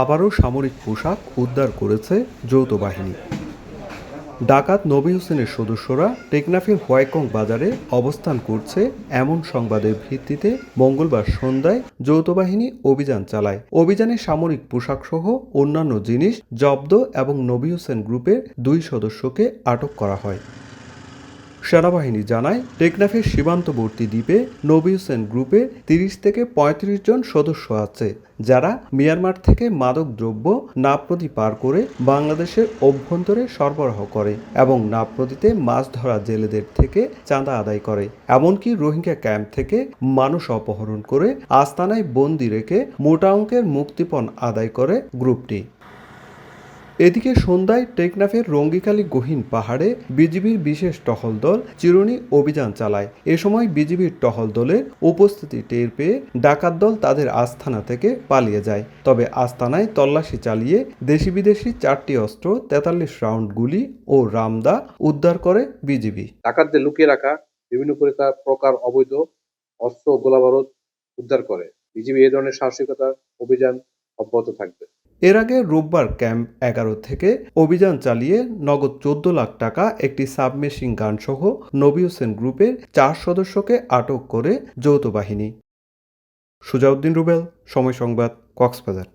আবারও সামরিক পোশাক উদ্ধার করেছে যৌথ বাহিনী। ডাকাত নবী হোসেনের সদস্যরা টেকনাফের হোয়াইকং বাজারে অবস্থান করছে এমন সংবাদের ভিত্তিতে মঙ্গলবার সন্ধ্যায় যৌথ বাহিনী অভিযান চালায়। অভিযানে সামরিক পোশাকসহ অন্যান্য জিনিস জব্দ এবং নবী হোসেন গ্রুপের 2 সদস্যকে আটক করা হয়। সেনাবাহিনী জানায়, টেকনাফের সীমান্তবর্তী দ্বীপে নবী হোসেন গ্রুপের 30 থেকে 35 জন সদস্য আছে, যারা মিয়ানমার থেকে মাদকদ্রব্য নাফ নদী পার করে বাংলাদেশের অভ্যন্তরে সরবরাহ করে এবং নাফ নদীতে মাছ ধরা জেলেদের থেকে চাঁদা আদায় করে। এমনকি রোহিঙ্গা ক্যাম্প থেকে মানুষ অপহরণ করে আস্তানায় বন্দি রেখে মোটা অঙ্কের মুক্তিপণ আদায় করে গ্রুপটি। এদিকে সন্ধ্যায় টেকনাফের রঙ্গিখালী গহীন পাহাড়ে বিজিবির বিশেষ টহল দল চিরুনি অভিযান চালায়। এ সময় বিজিবির টহল দলের উপস্থিতি টের পেয়ে ডাকাত দল তাদের আস্তানা থেকে পালিয়ে যায়। তবে আস্তানায় তল্লাশি চালিয়ে দেশি বিদেশি 4টি অস্ত্র, 43 রাউন্ড গুলি ও রামদা উদ্ধার করে বিজিবি। ডাকাতদের লুকিয়ে রাখা বিভিন্ন প্রকার অবৈধ অস্ত্র ও গোলাবারুদ উদ্ধার করে। বিজিবি এই ধরনের সাহসিকতা অভিযান অব্যাহত থাকবে। এর আগে রোববার ক্যাম্প 11 থেকে অভিযান চালিয়ে নগদ 14 লাখ টাকা, একটি সাবমেশিন গান সহ নবী হোসেন গ্রুপের 4 সদস্যকে আটক করে যৌথ বাহিনী। সুজাউদ্দিন রুবেল, সময় সংবাদ, কক্সবাজার।